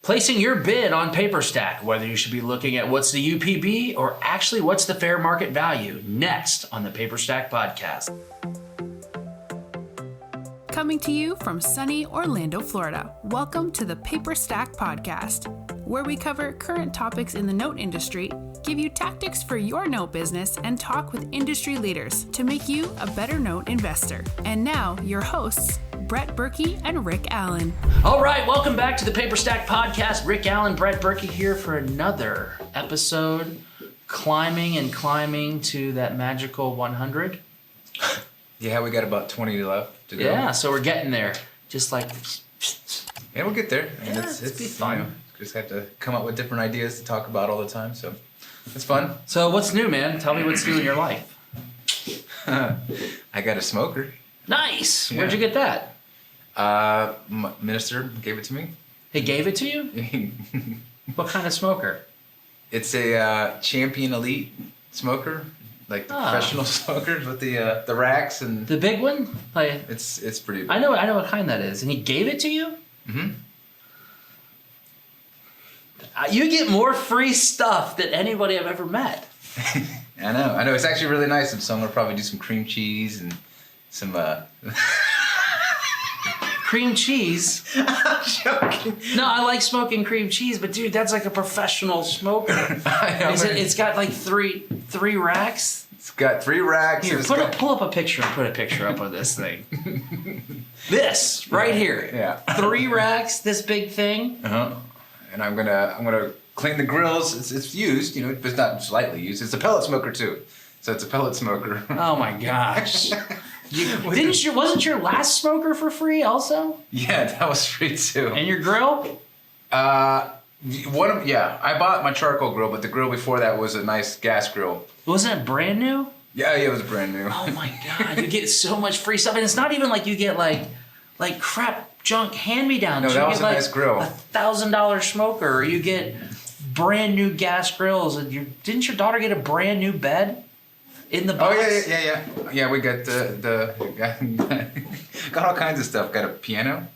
Placing your bid on Paperstac, whether you should be looking at what's the UPB or actually what's the fair market value, next on the Paperstac podcast. Coming to you from sunny Orlando, Florida, welcome to the Paperstac podcast, where we cover current topics in the note industry, give you tactics for your note business, and talk with industry leaders to make you a better note investor. And now, your hosts, Brett Burky and Rick Allen. All right, welcome back to the Paperstac podcast. Rick Allen, Brett Burky here for another episode, climbing to that magical 100. Yeah, we got about 20 left to go. Yeah, so we're getting there. Just like... Yeah, we'll get there. Yeah, it's be fun. You know, just have to come up with different ideas to talk about all the time, so it's fun. So what's new, man? Tell me what's new in your life. I got a smoker. Nice! Yeah. Where'd you get that? Minister gave it to me. He gave it to you? What kind of smoker? It's a Champion Elite smoker, like the professional smokers with the racks and the big one. Like it's pretty big. I know what kind that is, and he gave it to you. Mm-hmm. You get more free stuff than anybody I've ever met. I know. It's actually really nice. And so I'm gonna probably do some cream cheese and some. Cream cheese? I'm joking. No, I like smoking cream cheese, but dude, that's like a professional smoker. I know. It's got like three racks. It's got 3 racks. Here, pull up a picture and put a picture up of this thing. This right here. Yeah. 3 racks. This big thing. Uh-huh. And I'm gonna clean the grills. It's used, you know, but it's not slightly used. It's a pellet smoker too, so it's a pellet smoker. Oh my gosh. Wasn't your last smoker for free also? Yeah, that was free too. And your grill? I bought my charcoal grill, but the grill before that was a nice gas grill. Wasn't it brand new? Yeah, it was brand new. Oh my god, you get so much free stuff, and it's not even like you get like crap junk hand-me-downs. No, that you was get a like nice grill. $1,000 smoker, or you get brand new gas grills. And didn't your daughter get a brand new bed in the box? Oh yeah. Yeah, we got got all kinds of stuff. Got a piano,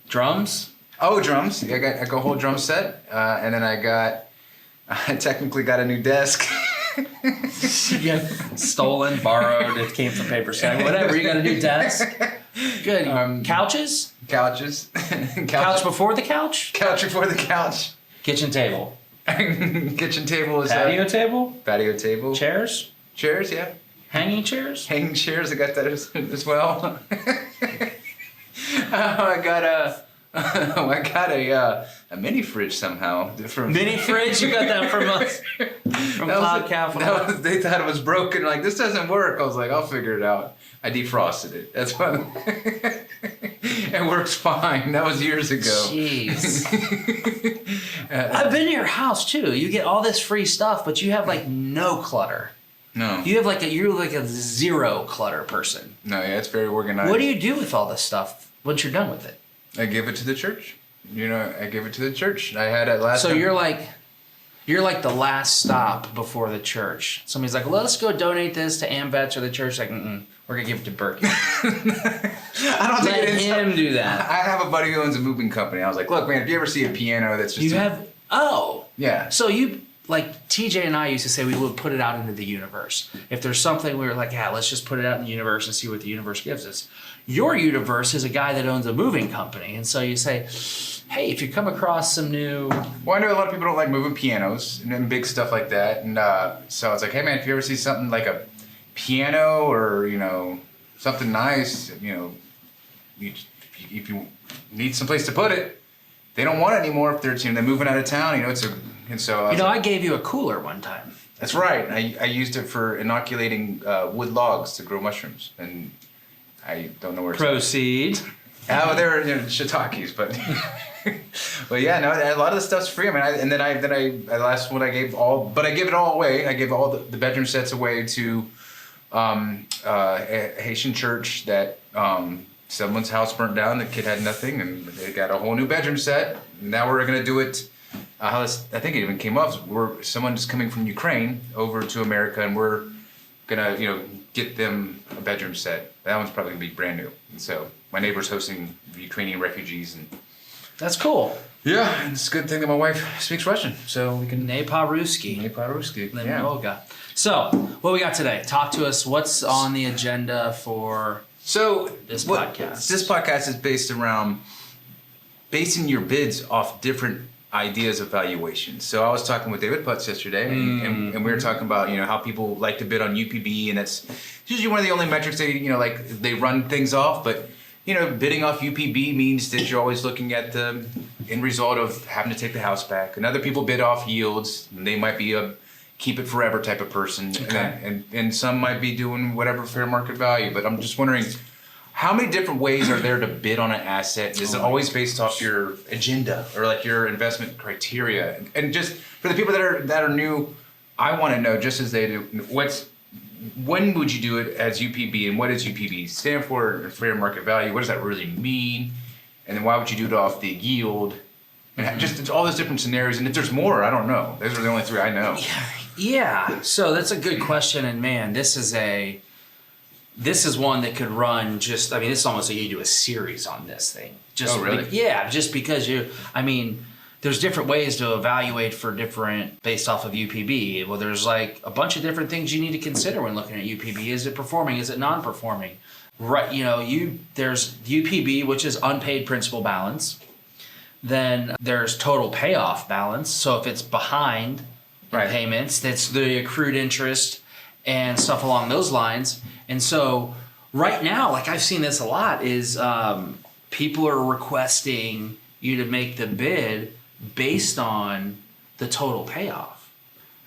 Drums. Oh, drums. I got a whole drum set, and then I technically got a new desk. Yeah, stolen, borrowed. It came from Paperstac. Whatever. You got a new desk. Good. Couches. Couches. Couch before the couch. Couch before the couch. Kitchen table. Kitchen table is Patio table. Patio table. Chairs. Chairs, yeah. Hanging chairs. Hanging chairs. I got that as well. I got a mini fridge somehow. Mini fridge? You got that from us? From Cloud Capital? They thought it was broken. Like, this doesn't work. I was like, I'll figure it out. I defrosted it. That's what. It works fine. That was years ago. Jeez. I've been to your house too. You get all this free stuff, but you have like no clutter. No. You're like a zero clutter person. No, yeah, it's very organized. What do you do with all this stuff once you're done with it? I give it to the church. You know, I give it to the church. I had it last time. So you're like the last stop before the church. Somebody's like, well, let's go donate this to AMVETS or the church. Like, we're going to give it to Burky. I don't think Let him do that. I have a buddy who owns a moving company. I was like, look, man, if you ever see a piano that's just... Yeah. So you... Like TJ and I used to say, we would put it out into the universe. If there's something, we were like, yeah, let's just put it out in the universe and see what the universe gives us. Your universe is a guy that owns a moving company. And so you say, hey, if you come across some new... Well, I know a lot of people don't like moving pianos and big stuff like that. And so it's like, hey, man, if you ever see something like a piano or, you know, something nice, you know, if you need some place to put it, they don't want it anymore if they're moving out of town. You know, And so I gave you a cooler one time. That's right. I used it for inoculating wood logs to grow mushrooms, and I don't know where. Proceed. Oh, they're shiitakes, but but yeah, no, a lot of the stuff's free. I mean, I last one I gave all, but I gave it all away. I gave all the bedroom sets away to a Haitian church that someone's house burnt down. The kid had nothing, and they got a whole new bedroom set. Now we're gonna do it. I think it even came up. Someone's coming from Ukraine over to America, and we're gonna, get them a bedroom set. That one's probably gonna be brand new. And so my neighbor's hosting Ukrainian refugees, and that's cool. Yeah, and it's a good thing that my wife speaks Russian, so we can... Ne pa-ruski. Ne pa-ruski. Yeah. Nemnoga. So, what we got today? Talk to us. What's on the agenda for this podcast? This podcast is based around basing your bids off different ideas of valuation. So I was talking with David Putz yesterday, and we were talking about how people like to bid on UPB, and that's usually one of the only metrics they run things off. But bidding off UPB means that you're always looking at the end result of having to take the house back. And other people bid off yields, and they might be a keep it forever type of person, and some might be doing whatever fair market value. But I'm just wondering, how many different ways are there to bid on an asset? Is it always based off your agenda or like your investment criteria? And just for the people that are new, I want to know, just as they do, when would you do it as UPB, and what does UPB stand for? Fair market value. What does that really mean? And then why would you do it off the yield? And just all those different scenarios. And if there's more, I don't know. Those are the only three I know. Yeah. So that's a good question, and man, this is one that could run this is almost like you do a series on this thing. Oh, really? Just because there's different ways to evaluate based off of UPB. Well, there's like a bunch of different things you need to consider when looking at UPB. Is it performing? Is it non-performing? Right, there's UPB, which is unpaid principal balance. Then there's total payoff balance. So if it's behind payments, that's the accrued interest and stuff along those lines. And so right now, like I've seen this a lot, is people are requesting you to make the bid based on the total payoff.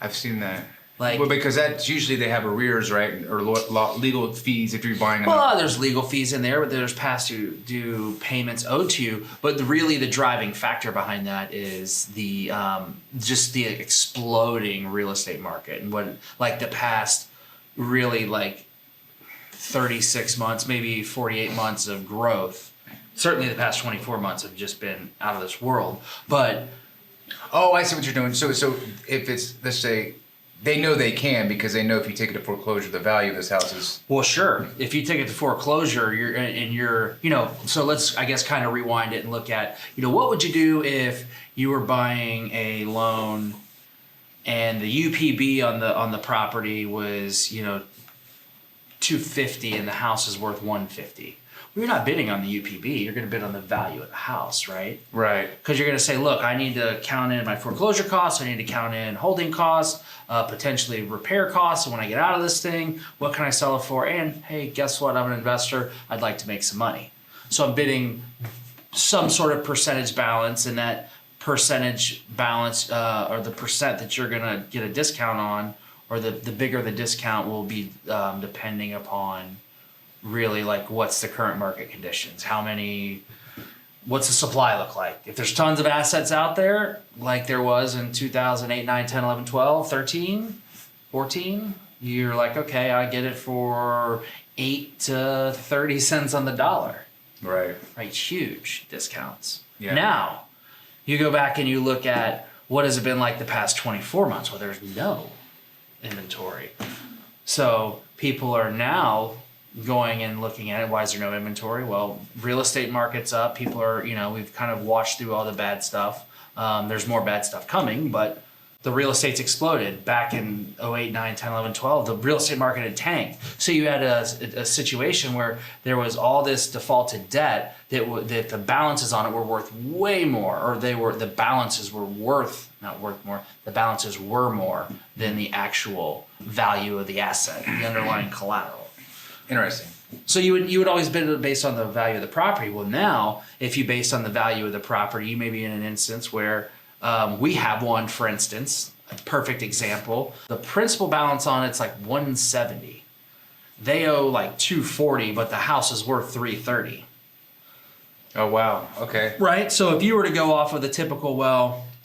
I've seen that. Because that's usually they have arrears, right? Or legal fees if you're buying them. Well, there's legal fees in there, but there's past due payments owed to you. But really the driving factor behind that is the just the exploding real estate market. And what the past really 36 months, maybe 48 months of growth. Certainly the past 24 months have just been out of this world. But I see what you're doing. So if it's, let's say, they know they can, because they know if you take it to foreclosure, the value of this house is... Well, sure. If you take it to foreclosure, so let's, I guess, kind of rewind it and look at, what would you do if you were buying a loan and the UPB on the property was, $250 and the house is worth $150? Well, you're not bidding on the UPB. You're going to bid on the value of the house, right? Right. Because you're going to say, look, I need to count in my foreclosure costs. I need to count in holding costs, potentially repair costs. And when I get out of this thing, what can I sell it for? And hey, guess what? I'm an investor. I'd like to make some money. So I'm bidding some sort of percentage balance, and that percentage balance or the percent that you're going to get a discount on, or the bigger the discount will be depending upon really what's the current market conditions, what's the supply look like. If there's tons of assets out there like there was in 2008, 9, 10, 11, 12, 13, 14, you're like, okay, I get it for 8 to 30 cents on the dollar. Right. Huge discounts. Yeah. Now you go back and you look at what has it been like the past 24 months. Well, there's no inventory. So people are now going and looking at it. Why is there no inventory? Well, real estate market's up. People are, we've kind of washed through all the bad stuff. There's more bad stuff coming, but the real estate's exploded. Back in 08, 9, 10, 11, 12, the real estate market had tanked. So you had a situation where there was all this defaulted debt that the balances on it were worth way more, or the balances were more than the actual value of the asset, the underlying collateral. Interesting. So you would always bid based on the value of the property. Well, now if you base on the value of the property, you may be in an instance where we have one, for instance, a perfect example. The principal balance on it's like 170. They owe like 240, but the house is worth 330. Oh wow. Okay. Right. So if you were to go off of the typical,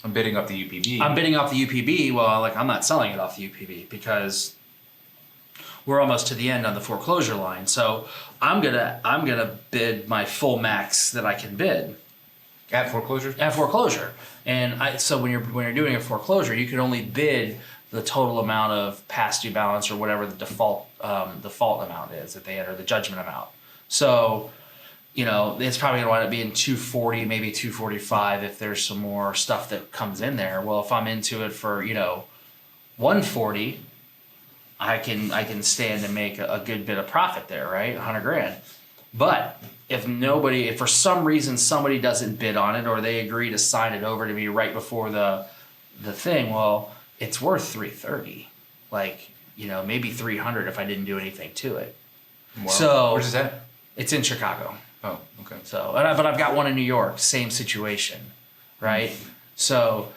I'm bidding off the UPB. I'm bidding off the UPB. Well, I'm not selling it off the UPB because we're almost to the end on the foreclosure line. So I'm gonna bid my full max that I can bid. At foreclosure? At foreclosure. And so when you're doing a foreclosure, you can only bid the total amount of past due balance or whatever the default amount is that they enter, the judgment amount. So it's probably going to wind up being 240, maybe 245 if there's some more stuff that comes in there. Well, if I'm into it for, 140, I can stand and make a good bit of profit there, right? 100 grand. But if for some reason somebody doesn't bid on it, or they agree to sign it over to me right before the thing, well, it's worth 330, maybe 300 if I didn't do anything to it. Wow. So where's that? It's in Chicago. Oh, okay. So, but I've got one in New York, same situation, right? Mm-hmm. So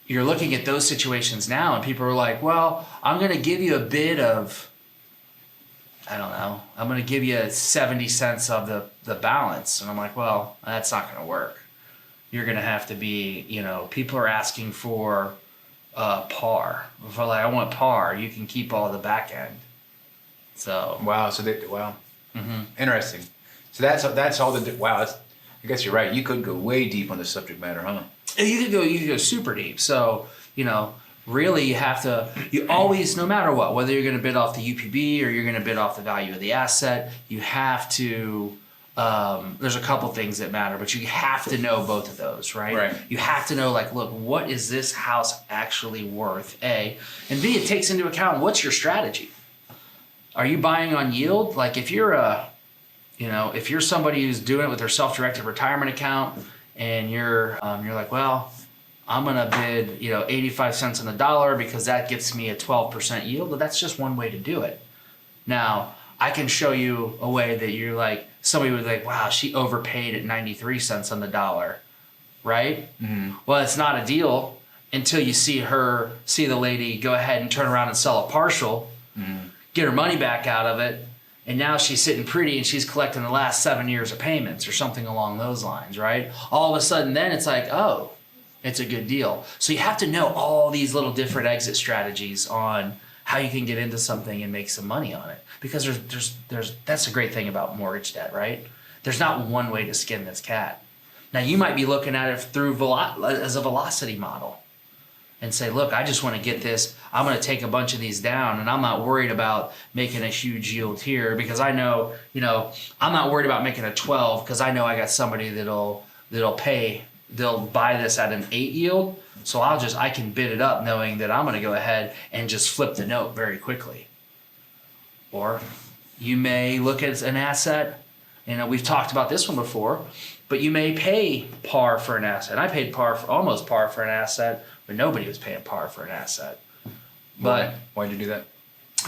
you're looking at those situations now, and people are like, well, I'm going to give you a bid of, I don't know, I'm going to give you 70 cents of the balance. And I'm like, well, that's not going to work. You're going to have to be, people are asking for par. If I want par, you can keep all the back end. So. Wow. Mm-hmm. Interesting. So that's all I guess you're right. You could go way deep on the subject matter, huh? You could go super deep. So, really you always, no matter what, whether you're going to bid off the UPB or you're going to bid off the value of the asset, you have to, there's a couple things that matter, but you have to know both of those, right? Right. You have to know, look, what is this house actually worth, A, and B, it takes into account what's your strategy. Are you buying on yield? If you're if you're somebody who's doing it with their self-directed retirement account, and you're like, well, I'm gonna bid 85 cents on the dollar because that gets me a 12% yield. But that's just one way to do it. Now I can show you a way that you're like, somebody would like, wow, she overpaid at 93 cents on the dollar, right? Mm-hmm. Well, it's not a deal until you see the lady go ahead and turn around and sell a partial, get her money back out of it. And now she's sitting pretty and she's collecting the last 7 years of payments or something along those lines, right? All of a sudden then it's like, oh, it's a good deal. So you have to know all these little different exit strategies on how you can get into something and make some money on it. Because there's that's the great thing about mortgage debt, right? There's not one way to skin this cat. Now you might be looking at it through as a velocity model and say, look, I just want to get this. I'm going to take a bunch of these down, and I'm not worried about making a huge yield here because I know, I'm not worried about making a 12 because I know I got somebody that'll buy this at an 8 yield. So I can bid it up knowing that I'm going to go ahead and just flip the note very quickly. Or you may look at an asset, we've talked about this one before, but you may pay par for an asset. I paid almost par for an asset, but nobody was paying par for an asset. But why'd you do that?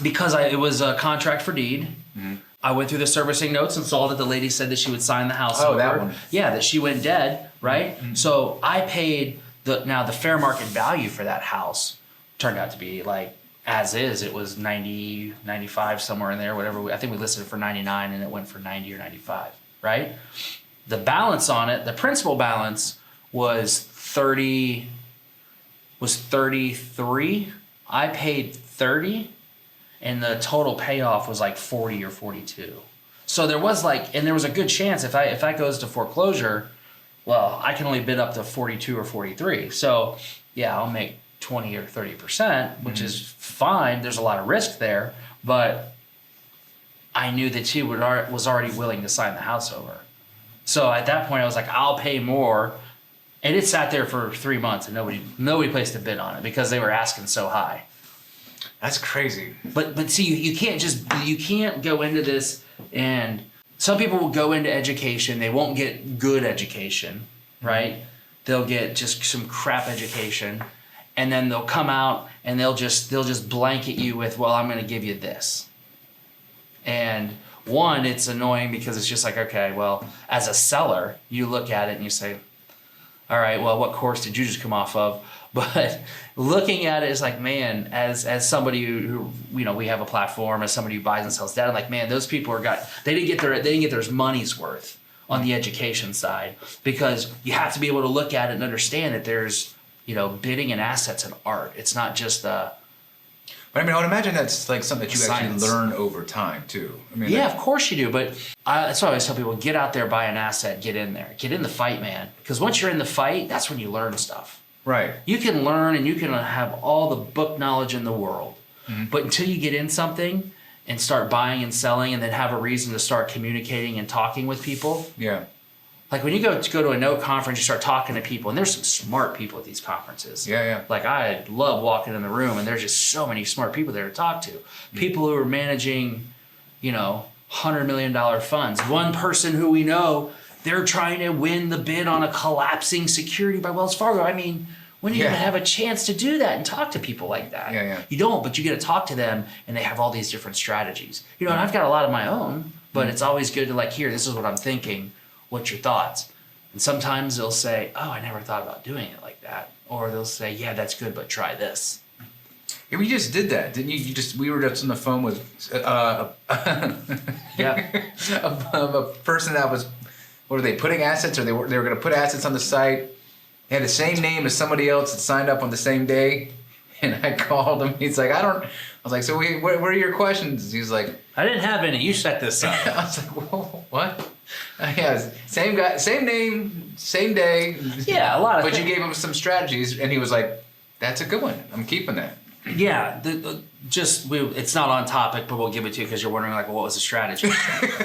Because it was a contract for deed. Mm-hmm. I went through the servicing notes and saw that the lady said that she would sign the house over. That one. Yeah, that she went dead, right? Mm-hmm. So I paid the fair market value for that house turned out to be as is. It was 90, 95, somewhere in there, whatever. I think we listed it for 99 and it went for 90 or 95, right? The balance on it, the principal balance was 33. I paid 30 and the total payoff was 40 or 42. So there was there was a good chance if I goes to foreclosure, well, I can only bid up to 42 or 43. So yeah, I'll make 20 or 30%, which is fine. There's a lot of risk there, but I knew that she was already willing to sign the house over. So at that point I was like, I'll pay more. And it sat there for 3 months and nobody placed a bid on it because they were asking so high. That's crazy. But see, you can't go into this, and some people will go into education, they won't get good education, right? Mm-hmm. They'll get just some crap education, and then they'll come out and they'll just blanket you with, well, I'm going to give you this. And one, it's annoying because it's just like, okay, well, as a seller, you look at it and you say, all right, well, what course did you just come off of? But looking at it is like, man, as somebody who we have a platform, as somebody who buys and sells data, like, man, those people they didn't get their money's worth on the education side, because you have to be able to look at it and understand that there's, bidding an asset's an art. It's not just But I would imagine that's something that you science. Actually learn over time too. Yeah, of course you do. But that's why I always tell people, get out there, buy an asset, get in there, get in the fight, man. Because once you're in the fight, that's when you learn stuff. Right. You can learn and you can have all the book knowledge in the world. Mm-hmm. But until you get in something and start buying and selling, and then have a reason to start communicating and talking with people. Yeah. Like when you go to a note conference, you start talking to people, and there's some smart people at these conferences. Yeah. Like I love walking in the room, and there's just so many smart people there to talk to. People who are managing, $100 million funds. One person who we know, they're trying to win the bid on a collapsing security by Wells Fargo. I mean, when do you even have a chance to do that and talk to people like that? Yeah. You don't, but you get to talk to them, and they have all these different strategies. And I've got a lot of my own, but it's always good to here, this is what I'm thinking. What's your thoughts? And sometimes they'll say, oh, I never thought about doing it like that. Or they'll say, yeah, that's good, but try this. Yeah, we just did that, didn't you? We were just on the phone with a person that was, what were they, putting assets, or they were going to put assets on the site. They had the same name as somebody else that signed up on the same day. And I called him. He's like, I was like, so what are your questions? He's like, I didn't have any. You set this up. I was like, well, what? Yeah, same guy, same name, same day. Yeah, a lot of But you gave him some strategies, and he was like, that's a good one. I'm keeping that. Yeah, it's not on topic, but we'll give it to you because you're wondering, what was the strategy?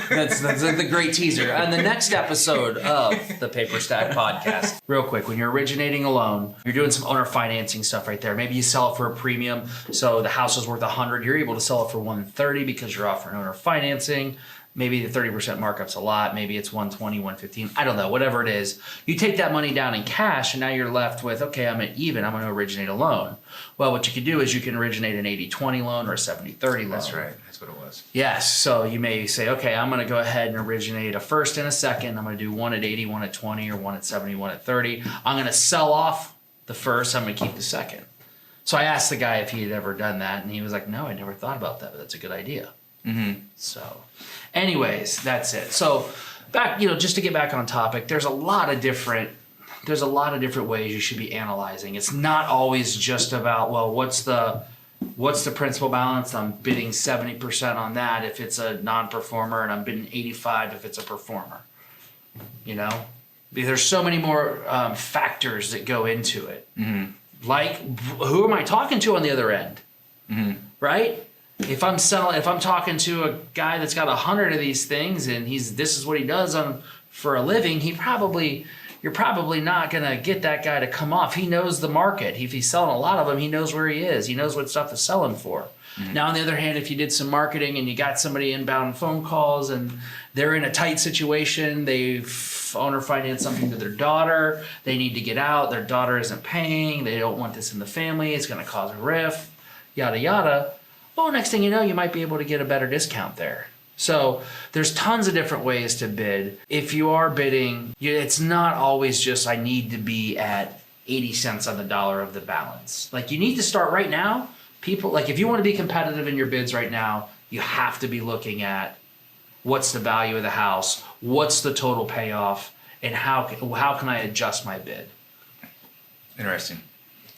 that's the great teaser. On the next episode of the Paperstac podcast, real quick, when you're originating a loan, you're doing some owner financing stuff right there. Maybe you sell it for a premium. So the house is worth $100. You're able to sell it for $130 because you're offering owner financing. Maybe the 30% markup's a lot. Maybe it's $120, $115. I don't know, whatever it is. You take that money down in cash, and now you're left with, okay, I'm going to originate a loan. Well, what you can do is you can originate an 80-20 loan or a 70-30 loan. That's right. That's what it was. Yes. So you may say, okay, I'm going to go ahead and originate a first and a second. I'm going to do one at 80, one at 20, or one at 70, one at 30. I'm going to sell off the first. I'm going to keep the second. So I asked the guy if he had ever done that, and he was like, no, I never thought about that, but that's a good idea. Mm-hmm. So anyways, that's it. So back, just to get back on topic, there's a lot of different ways you should be analyzing. It's not always just about, well, what's the principal balance? I'm bidding 70% on that if it's a non-performer, and I'm bidding 85 if it's a performer. There's so many more factors that go into it. Mm-hmm. Like, who am I talking to on the other end? Mm-hmm. Right? If I'm talking to a guy that's got 100 of these things, and this is what he does for a living, you're probably not gonna get that guy to come off. He knows the market. If he's selling a lot of them, he knows where he is. He knows what stuff to sell him for. Mm-hmm. Now, on the other hand, if you did some marketing and you got somebody inbound phone calls and they're in a tight situation, they've owner financed something to their daughter, they need to get out, their daughter isn't paying, they don't want this in the family, it's gonna cause a rift, yada yada. Well, next thing you know, you might be able to get a better discount there. So there's tons of different ways to bid. If you are bidding, it's not always just I need to be at 80 cents on the dollar of the balance. You need to start right now. People, if you want to be competitive in your bids right now, you have to be looking at what's the value of the house, what's the total payoff, and how can I adjust my bid. Interesting.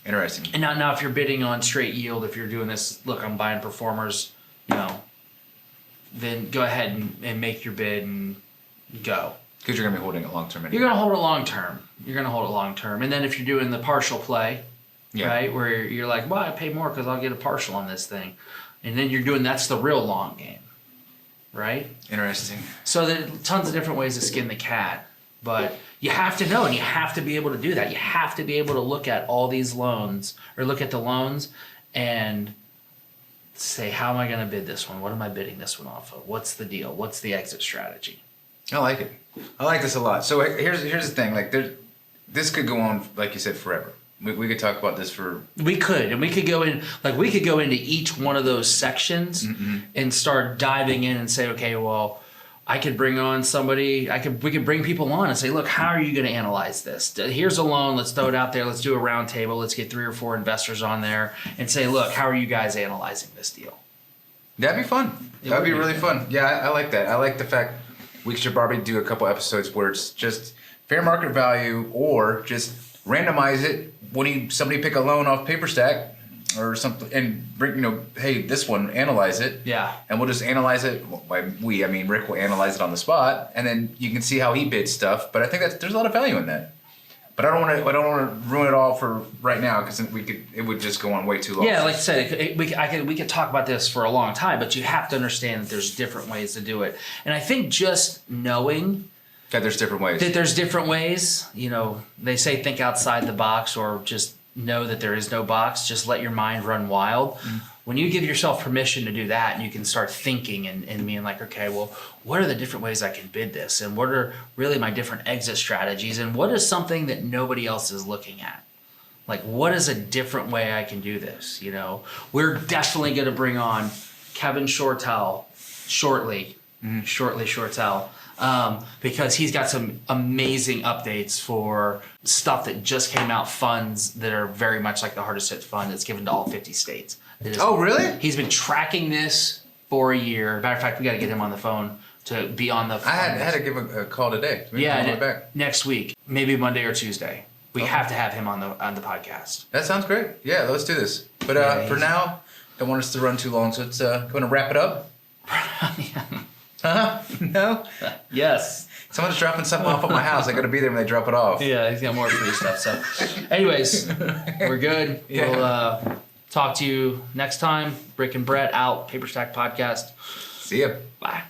And now if you're bidding on straight yield, if you're doing this, look, I'm buying performers, then go ahead and make your bid and go. Because you're going to be holding it long term anyway. You're going to hold it long term. And then if you're doing the partial play, right, where you're like, well, I pay more because I'll get a partial on this thing. And then that's the real long game, right? Interesting. So there's tons of different ways to skin the cat. But you have to know, and you have to be able to do that. You have to be able to look at all these loans, or look at the loans and say, how am I going to bid this one? What am I bidding this one off of? What's the deal? What's the exit strategy? I like it. I like this a lot. So here's the thing. This could go on, like you said, forever. We could talk about this for... We could. And we could go into each one of those sections and start diving in and say, okay, well... I could bring on somebody, we could bring people on and say, look, how are you going to analyze this? Here's a loan, let's throw it out there, let's do a round table, let's get 3 or 4 investors on there and say, look, how are you guys analyzing this deal? That'd be fun. That'd be really fun. Yeah, I like that. I like the fact we should probably do a couple episodes where it's just fair market value, or just randomize it when somebody pick a loan off Paperstac or something, and bring, hey, this one, analyze it. Yeah. And we'll just analyze it. By we, I mean Rick will analyze it on the spot, and then you can see how he bids stuff. But I think there's a lot of value in that. But I don't want to ruin it all for right now because it would just go on way too long. Yeah, like I said, we could talk about this for a long time, but you have to understand that there's different ways to do it. And I think just knowing that there's different ways. They say think outside the box, or just know that there is no box. Just let your mind run wild. When you give yourself permission to do that, and you can start thinking and being like, okay, well, what are the different ways I can bid this? And what are really my different exit strategies? And what is something that nobody else is looking at? Like, what is a different way I can do this? We're definitely going to bring on Kevin Shortell shortly, because he's got some amazing updates for stuff that just came out, funds that are very much like the Hardest Hit Fund that's given to all 50 states. Oh, really? He's been tracking this for a year. Matter of fact, we got to get him on the phone to be on the phone. I had to give a call today. Back next week, maybe Monday or Tuesday. We have to have him on the podcast. That sounds great. Yeah, let's do this. But for now, don't want us to run too long, so let's going to wrap it up. No? Yes. Someone's dropping something off at my house. I got to be there when they drop it off. Yeah, he's got more free stuff. So, anyways, we're good. Yeah. We'll talk to you next time. Brick and Brett out. Paperstac Podcast. See ya. Bye.